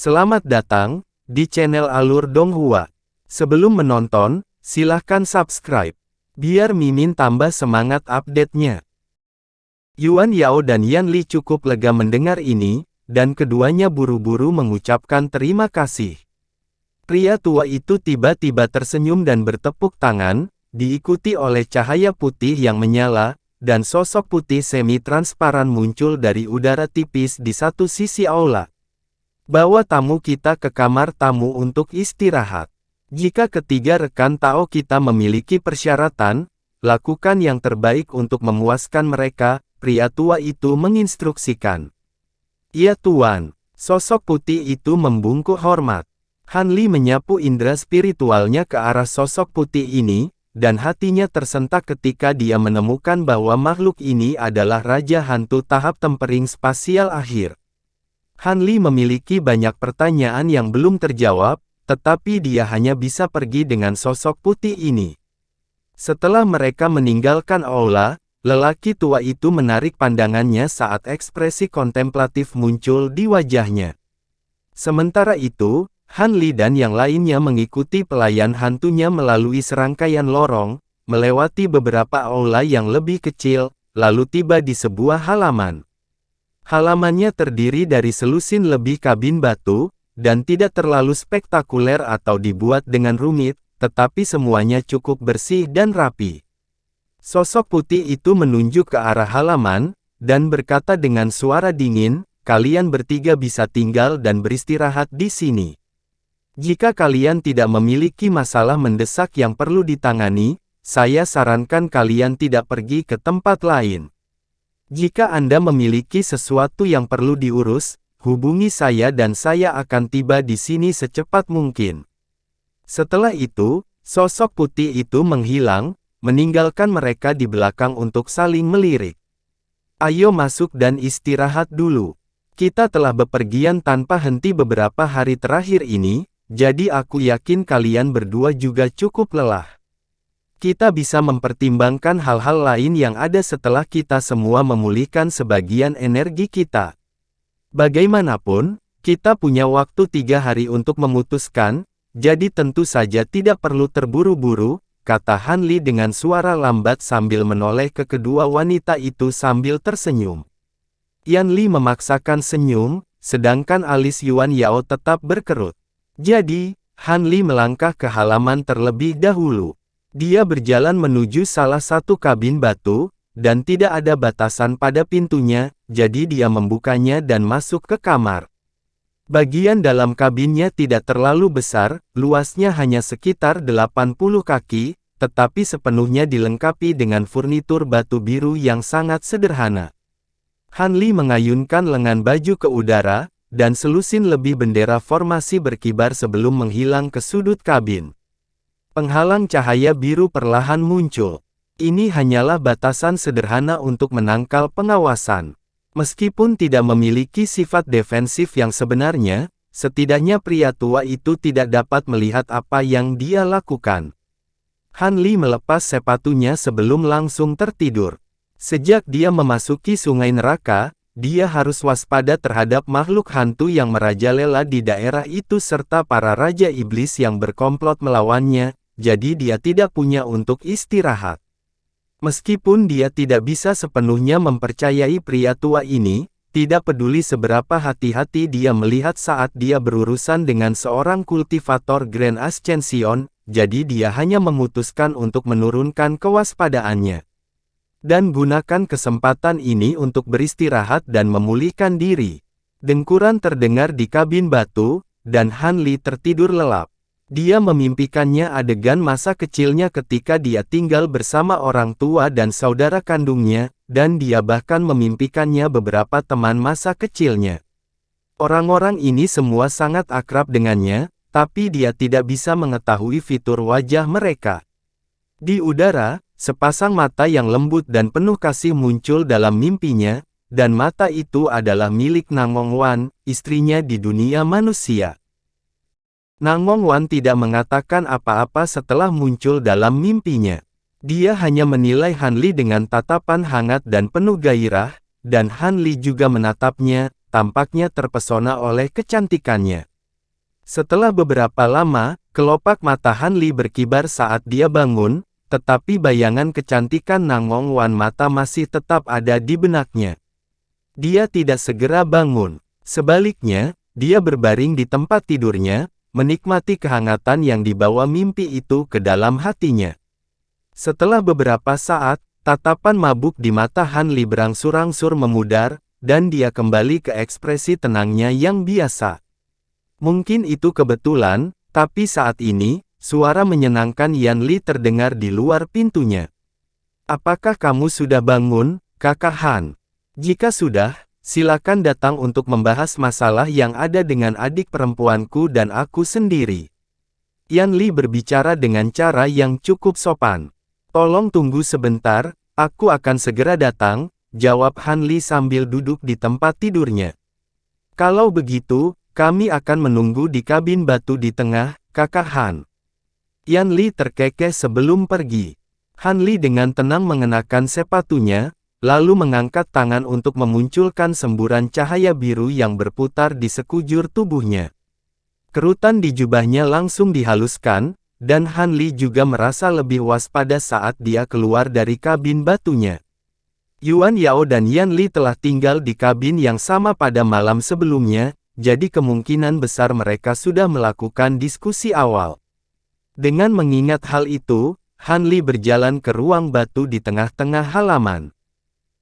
Selamat datang di channel Alur Donghua. Sebelum menonton, silahkan subscribe, biar Mimin tambah semangat update-nya. Yuan Yao dan Yan Li cukup lega mendengar ini, dan keduanya buru-buru mengucapkan terima kasih. Pria tua itu tiba-tiba tersenyum dan bertepuk tangan, diikuti oleh cahaya putih yang menyala, dan sosok putih semi-transparan muncul dari udara tipis di satu sisi aula. Bawa tamu kita ke kamar tamu untuk istirahat. Jika ketiga rekan Tao kita memiliki persyaratan, lakukan yang terbaik untuk memuaskan mereka, pria tua itu menginstruksikan. Iya tuan, sosok putih itu membungkuk hormat. Han Li menyapu indera spiritualnya ke arah sosok putih ini, dan hatinya tersentak ketika dia menemukan bahwa makhluk ini adalah Raja Hantu tahap tempering spasial akhir. Han Li memiliki banyak pertanyaan yang belum terjawab, tetapi dia hanya bisa pergi dengan sosok putih ini. Setelah mereka meninggalkan aula, lelaki tua itu menarik pandangannya saat ekspresi kontemplatif muncul di wajahnya. Sementara itu, Han Li dan yang lainnya mengikuti pelayan hantunya melalui serangkaian lorong, melewati beberapa aula yang lebih kecil, lalu tiba di sebuah halaman. Halamannya terdiri dari selusin lebih kabin batu, dan tidak terlalu spektakuler atau dibuat dengan rumit, tetapi semuanya cukup bersih dan rapi. Sosok putih itu menunjuk ke arah halaman, dan berkata dengan suara dingin, "Kalian bertiga bisa tinggal dan beristirahat di sini. Jika kalian tidak memiliki masalah mendesak yang perlu ditangani, saya sarankan kalian tidak pergi ke tempat lain. Jika Anda memiliki sesuatu yang perlu diurus, hubungi saya dan saya akan tiba di sini secepat mungkin." Setelah itu, sosok putih itu menghilang, meninggalkan mereka di belakang untuk saling melirik. "Ayo masuk dan istirahat dulu. Kita telah bepergian tanpa henti beberapa hari terakhir ini, jadi aku yakin kalian berdua juga cukup lelah. Kita bisa mempertimbangkan hal-hal lain yang ada setelah kita semua memulihkan sebagian energi kita. Bagaimanapun, kita punya waktu 3 hari untuk memutuskan, jadi tentu saja tidak perlu terburu-buru," kata Han Li dengan suara lambat sambil menoleh ke kedua wanita itu sambil tersenyum. Yan Li memaksakan senyum, sedangkan alis Yuan Yao tetap berkerut. Jadi, Han Li melangkah ke halaman terlebih dahulu. Dia berjalan menuju salah satu kabin batu, dan tidak ada batasan pada pintunya, jadi dia membukanya dan masuk ke kamar. Bagian dalam kabinnya tidak terlalu besar, luasnya hanya sekitar 80 kaki, tetapi sepenuhnya dilengkapi dengan furnitur batu biru yang sangat sederhana. Han Li mengayunkan lengan baju ke udara, dan selusin lebih bendera formasi berkibar sebelum menghilang ke sudut kabin. Penghalang cahaya biru perlahan muncul. Ini hanyalah batasan sederhana untuk menangkal pengawasan. Meskipun tidak memiliki sifat defensif yang sebenarnya, setidaknya pria tua itu tidak dapat melihat apa yang dia lakukan. Han Li melepas sepatunya sebelum langsung tertidur. Sejak dia memasuki sungai neraka, dia harus waspada terhadap makhluk hantu yang merajalela di daerah itu serta para raja iblis yang berkomplot melawannya, jadi dia tidak punya untuk istirahat. Meskipun dia tidak bisa sepenuhnya mempercayai pria tua ini, tidak peduli seberapa hati-hati dia melihat saat dia berurusan dengan seorang kultivator Grand Ascension, jadi dia hanya memutuskan untuk menurunkan kewaspadaannya. Dan gunakan kesempatan ini untuk beristirahat dan memulihkan diri. Dengkuran terdengar di kabin batu, dan Han Li tertidur lelap. Dia memimpikannya adegan masa kecilnya ketika dia tinggal bersama orang tua dan saudara kandungnya, dan dia bahkan memimpikannya beberapa teman masa kecilnya. Orang-orang ini semua sangat akrab dengannya, tapi dia tidak bisa mengetahui fitur wajah mereka. Di udara, sepasang mata yang lembut dan penuh kasih muncul dalam mimpinya, dan mata itu adalah milik Nangong Wan, istrinya di dunia manusia. Nangong Wan tidak mengatakan apa-apa setelah muncul dalam mimpinya. Dia hanya menilai Han Li dengan tatapan hangat dan penuh gairah, dan Han Li juga menatapnya, tampaknya terpesona oleh kecantikannya. Setelah beberapa lama, kelopak mata Han Li berkibar saat dia bangun, tetapi bayangan kecantikan Nang Ngongwan mata masih tetap ada di benaknya. Dia tidak segera bangun. Sebaliknya, dia berbaring di tempat tidurnya, menikmati kehangatan yang dibawa mimpi itu ke dalam hatinya. Setelah beberapa saat, tatapan mabuk di mata Han Li berangsur-angsur memudar, dan dia kembali ke ekspresi tenangnya yang biasa. Mungkin itu kebetulan, tapi saat ini, suara menyenangkan Yan Li terdengar di luar pintunya. Apakah kamu sudah bangun, Kakak Han? Jika sudah, silakan datang untuk membahas masalah yang ada dengan adik perempuanku dan aku sendiri. Yan Li berbicara dengan cara yang cukup sopan. Tolong tunggu sebentar, aku akan segera datang, jawab Han Li sambil duduk di tempat tidurnya. Kalau begitu, kami akan menunggu di kabin batu di tengah, Kakak Han. Yan Li terkekeh sebelum pergi. Han Li dengan tenang mengenakan sepatunya, lalu mengangkat tangan untuk memunculkan semburan cahaya biru yang berputar di sekujur tubuhnya. Kerutan di jubahnya langsung dihaluskan, dan Han Li juga merasa lebih waspada saat dia keluar dari kabin batunya. Yuan Yao dan Yan Li telah tinggal di kabin yang sama pada malam sebelumnya, jadi kemungkinan besar mereka sudah melakukan diskusi awal. Dengan mengingat hal itu, Han Li berjalan ke ruang batu di tengah-tengah halaman.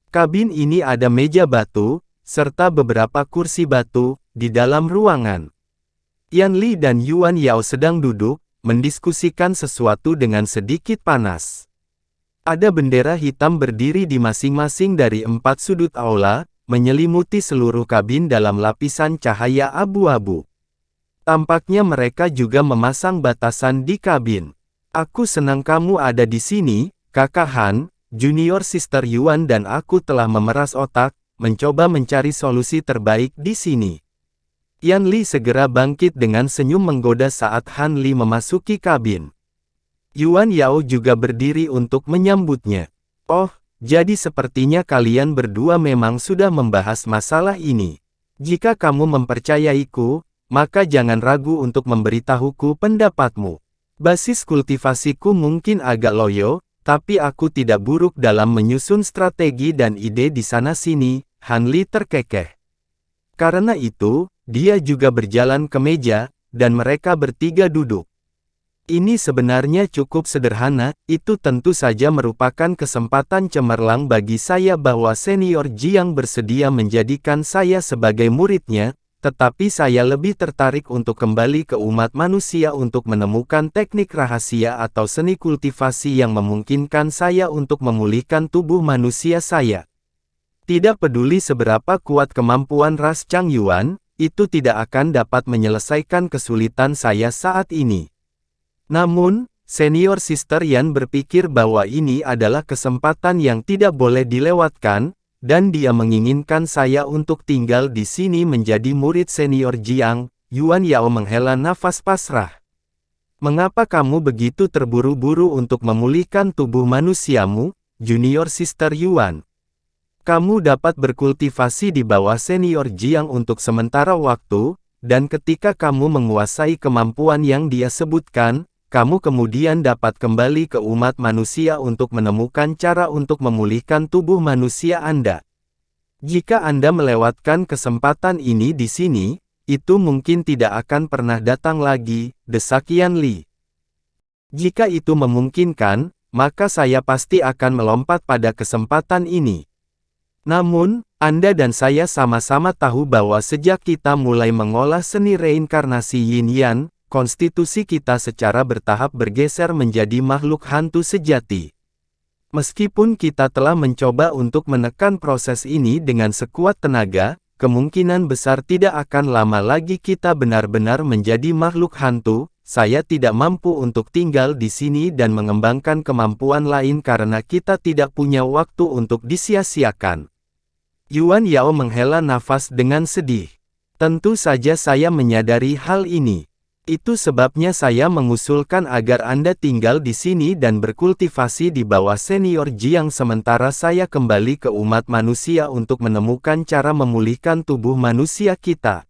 Kabin ini ada meja batu, serta beberapa kursi batu, di dalam ruangan. Yan Li dan Yuan Yao sedang duduk, mendiskusikan sesuatu dengan sedikit panas. Ada bendera hitam berdiri di masing-masing dari 4 sudut aula, menyelimuti seluruh kabin dalam lapisan cahaya abu-abu. Tampaknya mereka juga memasang batasan di kabin. Aku senang kamu ada di sini, Kakak Han. Junior Sister Yuan dan aku telah memeras otak, mencoba mencari solusi terbaik di sini. Yan Li segera bangkit dengan senyum menggoda saat Han Li memasuki kabin. Yuan Yao juga berdiri untuk menyambutnya. Oh, jadi sepertinya kalian berdua memang sudah membahas masalah ini. Jika kamu mempercayaiku, maka jangan ragu untuk memberitahuku pendapatmu. Basis kultivasiku mungkin agak loyo, tapi aku tidak buruk dalam menyusun strategi dan ide di sana-sini, Han Li terkekeh. Karena itu, dia juga berjalan ke meja, dan mereka bertiga duduk. Ini sebenarnya cukup sederhana, itu tentu saja merupakan kesempatan cemerlang bagi saya bahwa Senior Jiang bersedia menjadikan saya sebagai muridnya, tetapi saya lebih tertarik untuk kembali ke umat manusia untuk menemukan teknik rahasia atau seni kultivasi yang memungkinkan saya untuk memulihkan tubuh manusia saya. Tidak peduli seberapa kuat kemampuan ras Chang Yuan, itu tidak akan dapat menyelesaikan kesulitan saya saat ini. Namun, Senior Sister Yan berpikir bahwa ini adalah kesempatan yang tidak boleh dilewatkan, dan dia menginginkan saya untuk tinggal di sini menjadi murid Senior Jiang. Yuan Yao menghela nafas pasrah. Mengapa kamu begitu terburu-buru untuk memulihkan tubuh manusiamu, Junior Sister Yuan? Kamu dapat berkultivasi di bawah Senior Jiang untuk sementara waktu, dan ketika kamu menguasai kemampuan yang dia sebutkan, kamu kemudian dapat kembali ke umat manusia untuk menemukan cara untuk memulihkan tubuh manusia Anda. Jika Anda melewatkan kesempatan ini di sini, itu mungkin tidak akan pernah datang lagi, desak Yan Li. Jika itu memungkinkan, maka saya pasti akan melompat pada kesempatan ini. Namun, Anda dan saya sama-sama tahu bahwa sejak kita mulai mengolah seni reinkarnasi Yin-Yan, konstitusi kita secara bertahap bergeser menjadi makhluk hantu sejati. Meskipun kita telah mencoba untuk menekan proses ini dengan sekuat tenaga, kemungkinan besar tidak akan lama lagi kita benar-benar menjadi makhluk hantu. Saya tidak mampu untuk tinggal di sini dan mengembangkan kemampuan lain karena kita tidak punya waktu untuk disia-siakan. Yuan Yao menghela nafas dengan sedih. Tentu saja saya menyadari hal ini. Itu sebabnya saya mengusulkan agar Anda tinggal di sini dan berkultivasi di bawah Senior Jiang sementara saya kembali ke umat manusia untuk menemukan cara memulihkan tubuh manusia kita.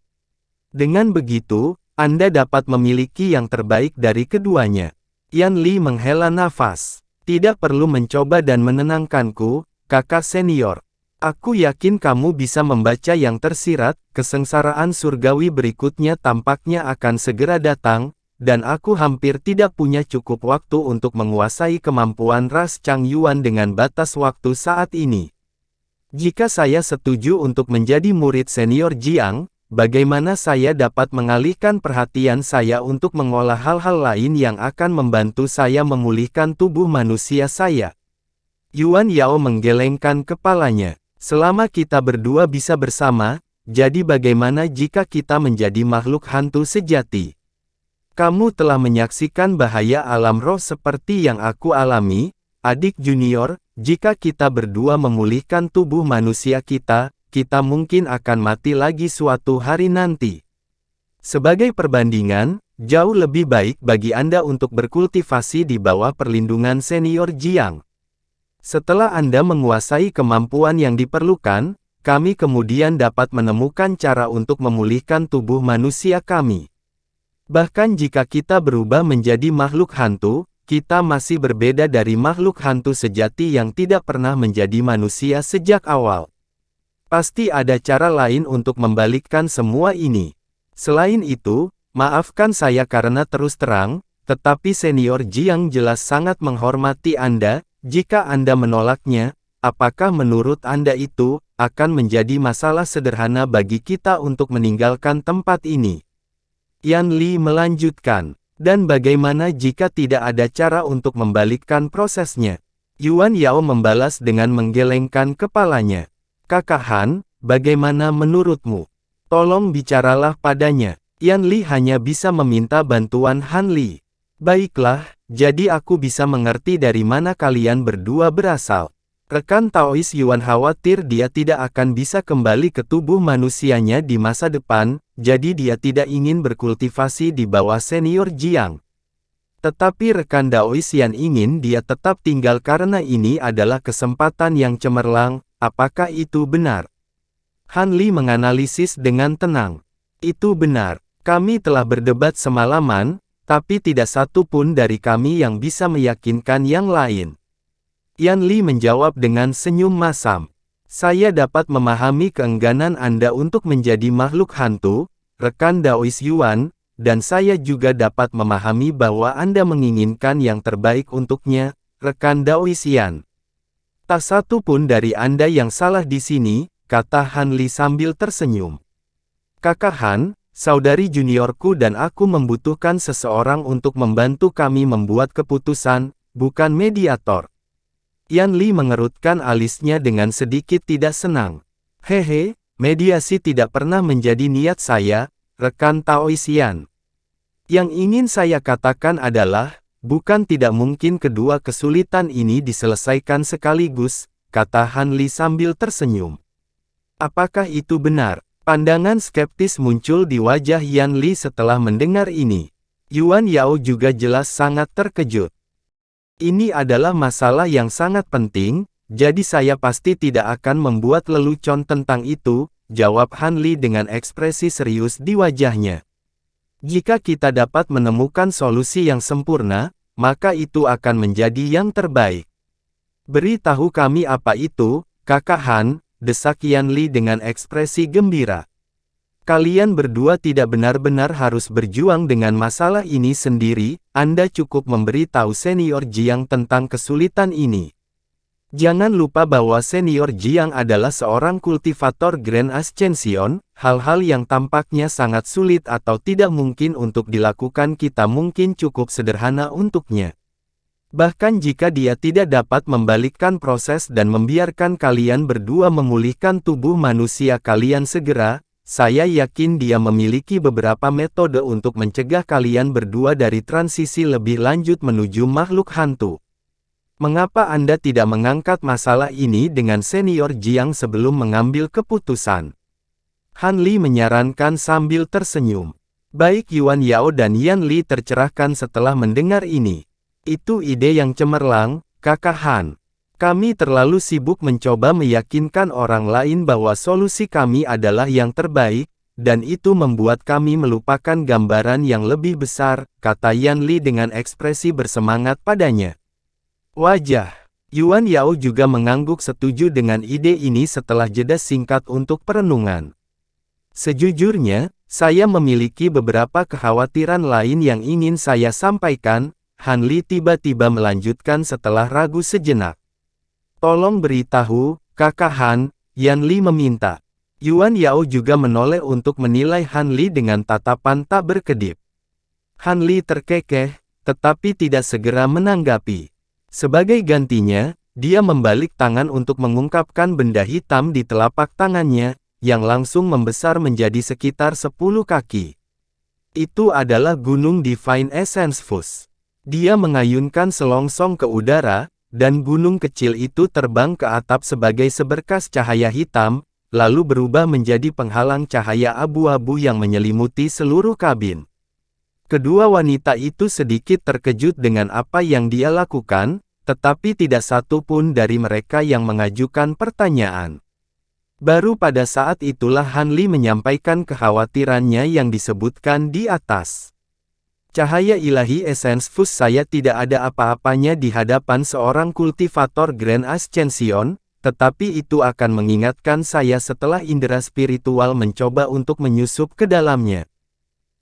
Dengan begitu, Anda dapat memiliki yang terbaik dari keduanya. Yan Li menghela nafas. Tidak perlu mencoba dan menenangkanku, kakak senior. Aku yakin kamu bisa membaca yang tersirat, kesengsaraan surgawi berikutnya tampaknya akan segera datang, dan aku hampir tidak punya cukup waktu untuk menguasai kemampuan ras Chang Yuan dengan batas waktu saat ini. Jika saya setuju untuk menjadi murid senior Jiang, bagaimana saya dapat mengalihkan perhatian saya untuk mengolah hal-hal lain yang akan membantu saya memulihkan tubuh manusia saya? Yuan Yao menggelengkan kepalanya. Selama kita berdua bisa bersama, jadi bagaimana jika kita menjadi makhluk hantu sejati? Kamu telah menyaksikan bahaya alam roh seperti yang aku alami, adik junior. Jika kita berdua memulihkan tubuh manusia kita mungkin akan mati lagi suatu hari nanti. Sebagai perbandingan, jauh lebih baik bagi Anda untuk berkultivasi di bawah perlindungan senior Jiang. Setelah Anda menguasai kemampuan yang diperlukan, kami kemudian dapat menemukan cara untuk memulihkan tubuh manusia kami. Bahkan jika kita berubah menjadi makhluk hantu, kita masih berbeda dari makhluk hantu sejati yang tidak pernah menjadi manusia sejak awal. Pasti ada cara lain untuk membalikkan semua ini. Selain itu, maafkan saya karena terus terang, tetapi senior Jiang jelas sangat menghormati Anda. Jika Anda menolaknya, apakah menurut Anda itu akan menjadi masalah sederhana bagi kita untuk meninggalkan tempat ini? Yan Li melanjutkan. Dan bagaimana jika tidak ada cara untuk membalikkan prosesnya? Yuan Yao membalas dengan menggelengkan kepalanya. Kakak Han, bagaimana menurutmu? Tolong bicaralah padanya. Yan Li hanya bisa meminta bantuan Han Li. Baiklah, jadi aku bisa mengerti dari mana kalian berdua berasal. Rekan Taois Yuan khawatir dia tidak akan bisa kembali ke tubuh manusianya di masa depan, jadi dia tidak ingin berkultivasi di bawah senior Jiang. Tetapi rekan Daois Yan ingin dia tetap tinggal karena ini adalah kesempatan yang cemerlang. Apakah itu benar? Han Li menganalisis dengan tenang. Itu benar. Kami telah berdebat semalaman, tapi tidak satu pun dari kami yang bisa meyakinkan yang lain. Yan Li menjawab dengan senyum masam. Saya dapat memahami keengganan Anda untuk menjadi makhluk hantu, rekan Daois Yuan, dan saya juga dapat memahami bahwa Anda menginginkan yang terbaik untuknya, rekan Daois Yan. Tak satu pun dari Anda yang salah di sini, kata Han Li sambil tersenyum. Kakak Han, saudari juniorku dan aku membutuhkan seseorang untuk membantu kami membuat keputusan, bukan mediator. Yan Li mengerutkan alisnya dengan sedikit tidak senang. Hehe, mediasi tidak pernah menjadi niat saya, rekan Taois Yan. Yang ingin saya katakan adalah, bukan tidak mungkin kedua kesulitan ini diselesaikan sekaligus, kata Han Li sambil tersenyum. Apakah itu benar? Pandangan skeptis muncul di wajah Yan Li setelah mendengar ini. Yuan Yao juga jelas sangat terkejut. Ini adalah masalah yang sangat penting, jadi saya pasti tidak akan membuat lelucon tentang itu, jawab Han Li dengan ekspresi serius di wajahnya. Jika kita dapat menemukan solusi yang sempurna, maka itu akan menjadi yang terbaik. Beritahu kami apa itu, Kakak Han, desak Yan Li dengan ekspresi gembira. Kalian berdua tidak benar-benar harus berjuang dengan masalah ini sendiri, Anda cukup memberi tahu senior Jiang tentang kesulitan ini. Jangan lupa bahwa senior Jiang adalah seorang kultivator Grand Ascension, hal-hal yang tampaknya sangat sulit atau tidak mungkin untuk dilakukan kita mungkin cukup sederhana untuknya. Bahkan jika dia tidak dapat membalikkan proses dan membiarkan kalian berdua memulihkan tubuh manusia kalian segera, saya yakin dia memiliki beberapa metode untuk mencegah kalian berdua dari transisi lebih lanjut menuju makhluk hantu. Mengapa Anda tidak mengangkat masalah ini dengan senior Jiang sebelum mengambil keputusan? Han Li menyarankan sambil tersenyum. Baik Yuan Yao dan Yan Li tercerahkan setelah mendengar ini. Itu ide yang cemerlang, Kakak Han. Kami terlalu sibuk mencoba meyakinkan orang lain bahwa solusi kami adalah yang terbaik, dan itu membuat kami melupakan gambaran yang lebih besar, kata Yan Li dengan ekspresi bersemangat padanya. Wajah Yuan Yao juga mengangguk setuju dengan ide ini setelah jeda singkat untuk perenungan. Sejujurnya, saya memiliki beberapa kekhawatiran lain yang ingin saya sampaikan, Han Li tiba-tiba melanjutkan setelah ragu sejenak. Tolong beritahu, Kakak Han, Yan Li meminta. Yuan Yao juga menoleh untuk menilai Han Li dengan tatapan tak berkedip. Han Li terkekeh, tetapi tidak segera menanggapi. Sebagai gantinya, dia membalik tangan untuk mengungkapkan benda hitam di telapak tangannya, yang langsung membesar menjadi sekitar 10 kaki. Itu adalah Gunung Divine Essence Fus. Dia mengayunkan selongsong ke udara, dan gunung kecil itu terbang ke atap sebagai seberkas cahaya hitam, lalu berubah menjadi penghalang cahaya abu-abu yang menyelimuti seluruh kabin. Kedua wanita itu sedikit terkejut dengan apa yang dia lakukan, tetapi tidak satu pun dari mereka yang mengajukan pertanyaan. Baru pada saat itulah Han Li menyampaikan kekhawatirannya yang disebutkan di atas. Cahaya ilahi Essence Fus saya tidak ada apa-apanya di hadapan seorang kultivator Grand Ascension, tetapi itu akan mengingatkan saya setelah indera spiritual mencoba untuk menyusup ke dalamnya.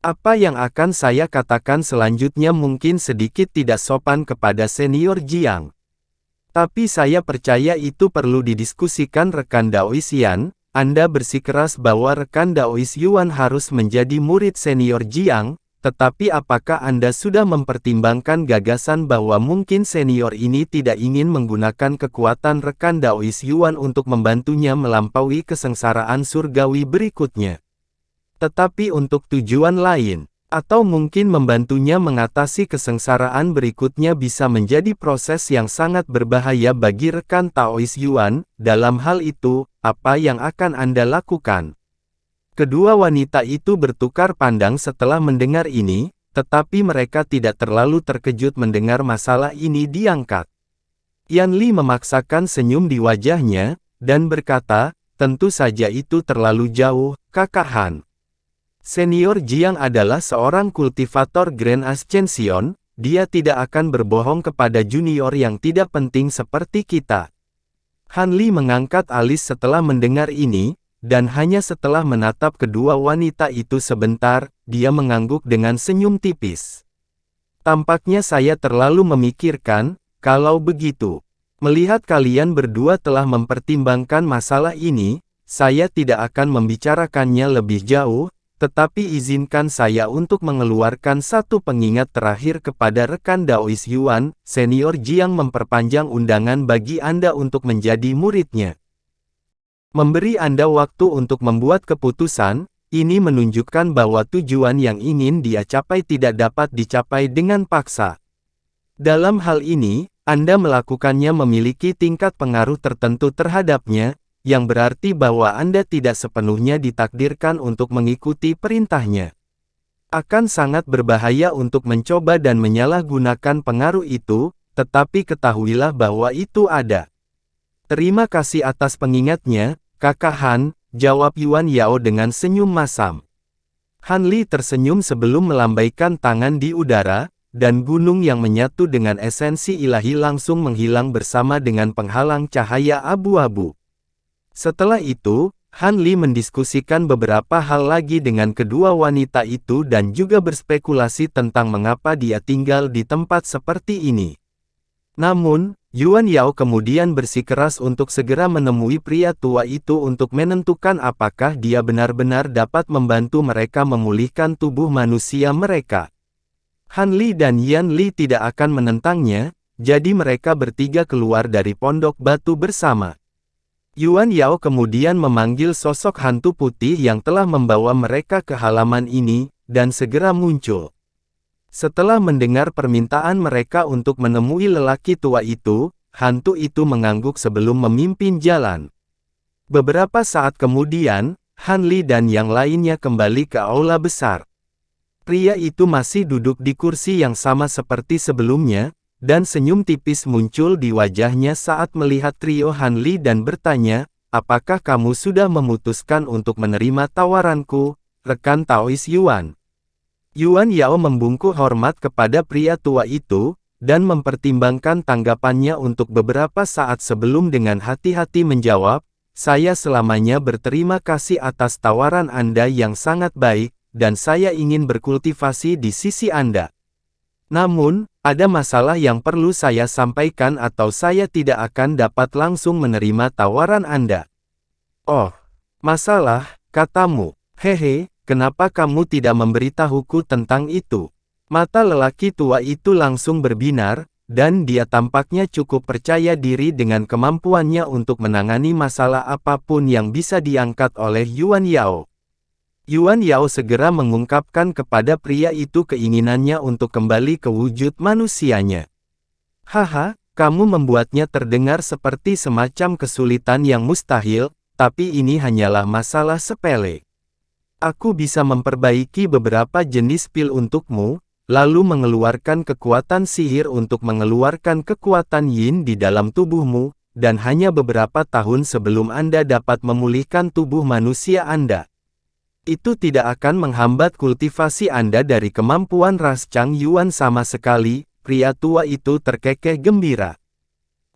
Apa yang akan saya katakan selanjutnya mungkin sedikit tidak sopan kepada senior Jiang. Tapi saya percaya itu perlu didiskusikan rekan Daois Yan. Anda bersikeras bahwa rekan Daois Yuan harus menjadi murid senior Jiang, tetapi apakah Anda sudah mempertimbangkan gagasan bahwa mungkin senior ini tidak ingin menggunakan kekuatan rekan Daois Yuan untuk membantunya melampaui kesengsaraan surgawi berikutnya? Tetapi untuk tujuan lain, atau mungkin membantunya mengatasi kesengsaraan berikutnya bisa menjadi proses yang sangat berbahaya bagi rekan Daois Yuan. Dalam hal itu, apa yang akan Anda lakukan? Kedua wanita itu bertukar pandang setelah mendengar ini, tetapi mereka tidak terlalu terkejut mendengar masalah ini diangkat. Yan Li memaksakan senyum di wajahnya, dan berkata, tentu saja itu terlalu jauh, Kakak Han. Senior Jiang adalah seorang kultivator Grand Ascension, dia tidak akan berbohong kepada junior yang tidak penting seperti kita. Han Li mengangkat alis setelah mendengar ini, dan hanya setelah menatap kedua wanita itu sebentar, dia mengangguk dengan senyum tipis. Tampaknya saya terlalu memikirkan, kalau begitu. Melihat kalian berdua telah mempertimbangkan masalah ini, saya tidak akan membicarakannya lebih jauh, tetapi izinkan saya untuk mengeluarkan satu pengingat terakhir kepada rekan Daois Yuan. Senior Jiang memperpanjang undangan bagi Anda untuk menjadi muridnya. Memberi Anda waktu untuk membuat keputusan, ini menunjukkan bahwa tujuan yang ingin dia capai tidak dapat dicapai dengan paksa. Dalam hal ini, Anda melakukannya memiliki tingkat pengaruh tertentu terhadapnya, yang berarti bahwa Anda tidak sepenuhnya ditakdirkan untuk mengikuti perintahnya. Akan sangat berbahaya untuk mencoba dan menyalahgunakan pengaruh itu, tetapi ketahuilah bahwa itu ada. Terima kasih atas pengingatnya, Kakak Han, jawab Yuan Yao dengan senyum masam. Han Li tersenyum sebelum melambaikan tangan di udara, dan gunung yang menyatu dengan esensi ilahi langsung menghilang bersama dengan penghalang cahaya abu-abu. Setelah itu, Han Li mendiskusikan beberapa hal lagi dengan kedua wanita itu dan juga berspekulasi tentang mengapa dia tinggal di tempat seperti ini. Namun, Yuan Yao kemudian bersikeras untuk segera menemui pria tua itu untuk menentukan apakah dia benar-benar dapat membantu mereka memulihkan tubuh manusia mereka. Han Li dan Yan Li tidak akan menentangnya, jadi mereka bertiga keluar dari pondok batu bersama. Yuan Yao kemudian memanggil sosok hantu putih yang telah membawa mereka ke halaman ini, dan segera muncul. Setelah mendengar permintaan mereka untuk menemui lelaki tua itu, hantu itu mengangguk sebelum memimpin jalan. Beberapa saat kemudian, Han Li dan yang lainnya kembali ke aula besar. Pria itu masih duduk di kursi yang sama seperti sebelumnya, dan senyum tipis muncul di wajahnya saat melihat trio Han Li dan bertanya, apakah kamu sudah memutuskan untuk menerima tawaranku, rekan Taois Yuan. Yuan Yao membungkuk hormat kepada pria tua itu, dan mempertimbangkan tanggapannya untuk beberapa saat sebelum dengan hati-hati menjawab, "Saya selamanya berterima kasih atas tawaran Anda yang sangat baik, dan saya ingin berkultivasi di sisi Anda. Namun, ada masalah yang perlu saya sampaikan atau saya tidak akan dapat langsung menerima tawaran Anda." "Oh, masalah," katamu. "Hehe, kenapa kamu tidak memberitahuku tentang itu?" Mata lelaki tua itu langsung berbinar, dan dia tampaknya cukup percaya diri dengan kemampuannya untuk menangani masalah apapun yang bisa diangkat oleh Yuan Yao. Yuan Yao segera mengungkapkan kepada pria itu keinginannya untuk kembali ke wujud manusianya. "Haha, kamu membuatnya terdengar seperti semacam kesulitan yang mustahil, tapi ini hanyalah masalah sepele. Aku bisa memperbaiki beberapa jenis pil untukmu, lalu mengeluarkan kekuatan sihir untuk mengeluarkan kekuatan yin di dalam tubuhmu, dan hanya beberapa tahun sebelum Anda dapat memulihkan tubuh manusia Anda. Itu tidak akan menghambat kultivasi Anda dari kemampuan ras Chang Yuan sama sekali." Pria tua itu terkekeh gembira.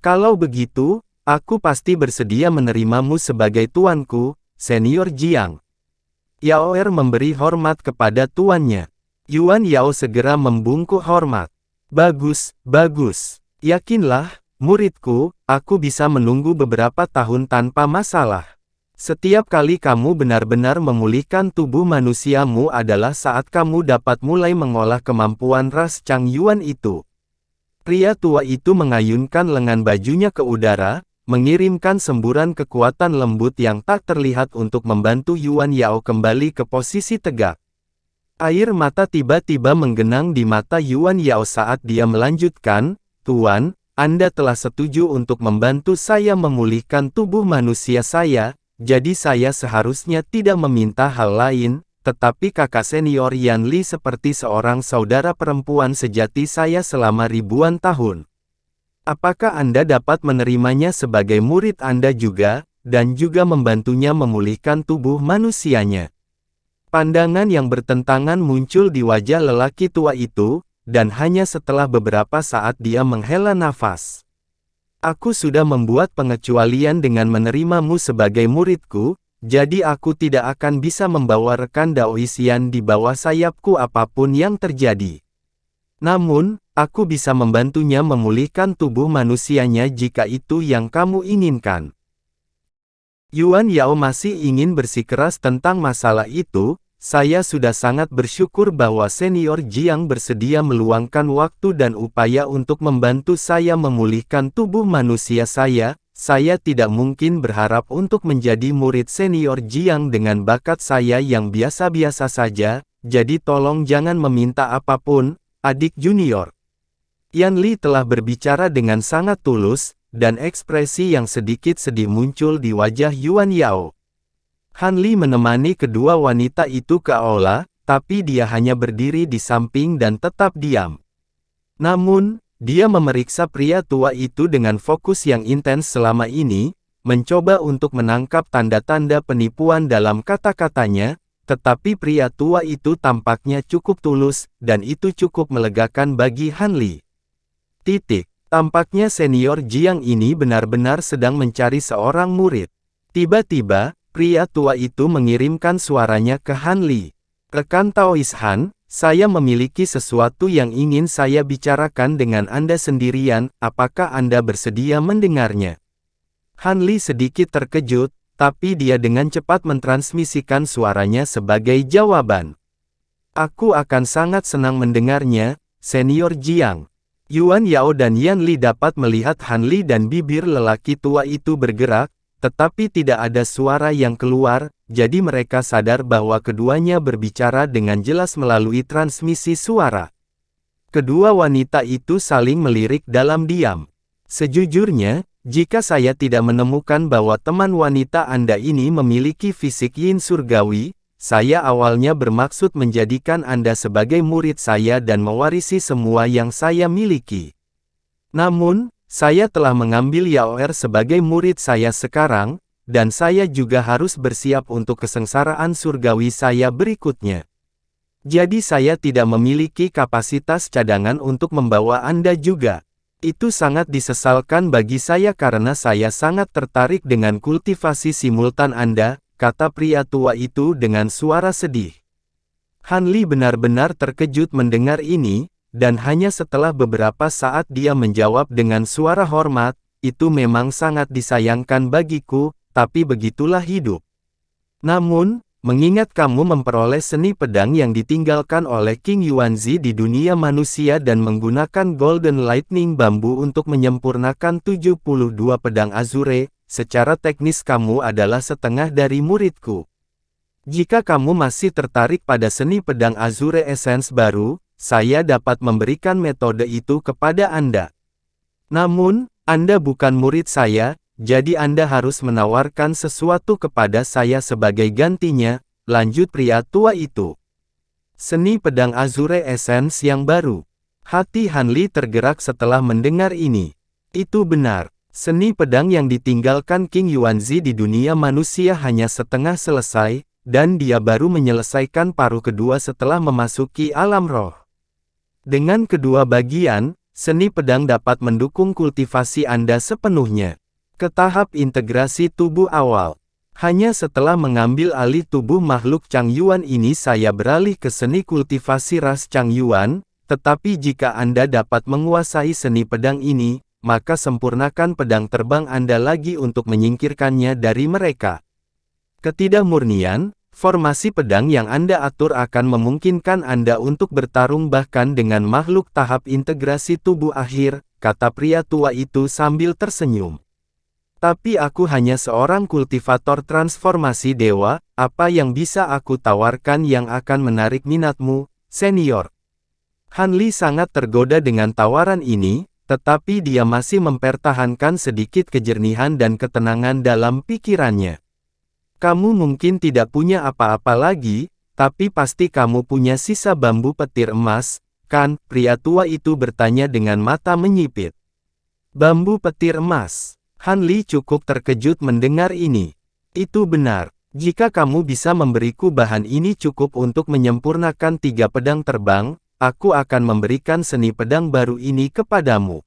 "Kalau begitu, aku pasti bersedia menerimamu sebagai tuanku, Senior Jiang." Yao Er memberi hormat kepada tuannya. Yuan Yao segera membungkuk hormat. "Bagus, bagus. Yakinlah, muridku, aku bisa menunggu beberapa tahun tanpa masalah. Setiap kali kamu benar-benar memulihkan tubuh manusiamu adalah saat kamu dapat mulai mengolah kemampuan ras Chang Yuan itu." Pria tua itu mengayunkan lengan bajunya ke udara, mengirimkan semburan kekuatan lembut yang tak terlihat untuk membantu Yuan Yao kembali ke posisi tegak. Air mata tiba-tiba menggenang di mata Yuan Yao saat dia melanjutkan, "Tuan, Anda telah setuju untuk membantu saya memulihkan tubuh manusia saya, jadi saya seharusnya tidak meminta hal lain, tetapi kakak senior Yan Li seperti seorang saudara perempuan sejati saya selama ribuan tahun. Apakah Anda dapat menerimanya sebagai murid Anda juga, dan juga membantunya memulihkan tubuh manusianya?" Pandangan yang bertentangan muncul di wajah lelaki tua itu, dan hanya setelah beberapa saat dia menghela nafas. "Aku sudah membuat pengecualian dengan menerimamu sebagai muridku, jadi aku tidak akan bisa membawa rekan Daoisian di bawah sayapku apapun yang terjadi. Namun, aku bisa membantunya memulihkan tubuh manusianya jika itu yang kamu inginkan." Yuan Yao masih ingin bersikeras tentang masalah itu. "Saya sudah sangat bersyukur bahwa Senior Jiang bersedia meluangkan waktu dan upaya untuk membantu saya memulihkan tubuh manusia saya. Saya tidak mungkin berharap untuk menjadi murid Senior Jiang dengan bakat saya yang biasa-biasa saja, jadi tolong jangan meminta apapun, adik junior." Yan Li telah berbicara dengan sangat tulus, dan ekspresi yang sedikit sedih muncul di wajah Yuan Yao. Han Li menemani kedua wanita itu ke aula, tapi dia hanya berdiri di samping dan tetap diam. Namun, dia memeriksa pria tua itu dengan fokus yang intens selama ini, mencoba untuk menangkap tanda-tanda penipuan dalam kata-katanya, tetapi pria tua itu tampaknya cukup tulus, dan itu cukup melegakan bagi Han Li. Tampaknya senior Jiang ini benar-benar sedang mencari seorang murid. Tiba-tiba, pria tua itu mengirimkan suaranya ke Han Li. "Rekan Taois Han, saya memiliki sesuatu yang ingin saya bicarakan dengan Anda sendirian, apakah Anda bersedia mendengarnya?" Han Li sedikit terkejut, tapi dia dengan cepat mentransmisikan suaranya sebagai jawaban. "Aku akan sangat senang mendengarnya, Senior Jiang." Yuan Yao dan Yan Li dapat melihat Han Li dan bibir lelaki tua itu bergerak, tetapi tidak ada suara yang keluar, jadi mereka sadar bahwa keduanya berbicara dengan jelas melalui transmisi suara. Kedua wanita itu saling melirik dalam diam. "Sejujurnya, jika saya tidak menemukan bahwa teman wanita Anda ini memiliki fisik yin surgawi, saya awalnya bermaksud menjadikan Anda sebagai murid saya dan mewarisi semua yang saya miliki. Namun, saya telah mengambil Yao Er sebagai murid saya sekarang, dan saya juga harus bersiap untuk kesengsaraan surgawi saya berikutnya. Jadi saya tidak memiliki kapasitas cadangan untuk membawa Anda juga. Itu sangat disesalkan bagi saya karena saya sangat tertarik dengan kultivasi simultan Anda, kata pria tua itu dengan suara sedih. Han Li benar-benar terkejut mendengar ini, dan hanya setelah beberapa saat dia menjawab dengan suara hormat, itu memang sangat disayangkan bagiku, tapi begitulah hidup. Namun, mengingat kamu memperoleh seni pedang yang ditinggalkan oleh King Yuanzi di dunia manusia dan menggunakan Golden Lightning Bambu untuk menyempurnakan 72 pedang Azure, secara teknis kamu adalah setengah dari muridku. Jika kamu masih tertarik pada seni pedang Azure Essence baru, saya dapat memberikan metode itu kepada Anda. Namun, Anda bukan murid saya, jadi Anda harus menawarkan sesuatu kepada saya sebagai gantinya, lanjut pria tua itu. Seni pedang Azure Essence yang baru. Hati Han Li tergerak setelah mendengar ini. Itu benar, seni pedang yang ditinggalkan King Yuanzi di dunia manusia hanya setengah selesai, dan dia baru menyelesaikan paruh kedua setelah memasuki alam roh. Dengan kedua bagian, seni pedang dapat mendukung kultivasi Anda sepenuhnya. Ke tahap integrasi tubuh awal. Hanya setelah mengambil alih tubuh makhluk Chang Yuan ini saya beralih ke seni kultivasi ras Chang Yuan, tetapi jika Anda dapat menguasai seni pedang ini, maka sempurnakan pedang terbang Anda lagi untuk menyingkirkannya dari mereka. Ketidakmurnian, formasi pedang yang Anda atur akan memungkinkan Anda untuk bertarung bahkan dengan makhluk tahap integrasi tubuh akhir, kata pria tua itu sambil tersenyum. Tapi aku hanya seorang kultivator transformasi dewa, apa yang bisa aku tawarkan yang akan menarik minatmu, senior? Han Li sangat tergoda dengan tawaran ini, tetapi dia masih mempertahankan sedikit kejernihan dan ketenangan dalam pikirannya. Kamu mungkin tidak punya apa-apa lagi, tapi pasti kamu punya sisa bambu petir emas, kan? Pria tua itu bertanya dengan mata menyipit. Bambu petir emas. Han Li cukup terkejut mendengar ini. Itu benar. Jika kamu bisa memberiku bahan ini cukup untuk menyempurnakan 3 pedang terbang, aku akan memberikan seni pedang baru ini kepadamu.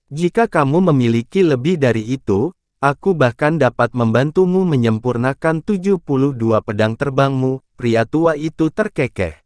Jika kamu memiliki lebih dari itu, aku bahkan dapat membantumu menyempurnakan 72 pedang terbangmu, pria tua itu terkekeh.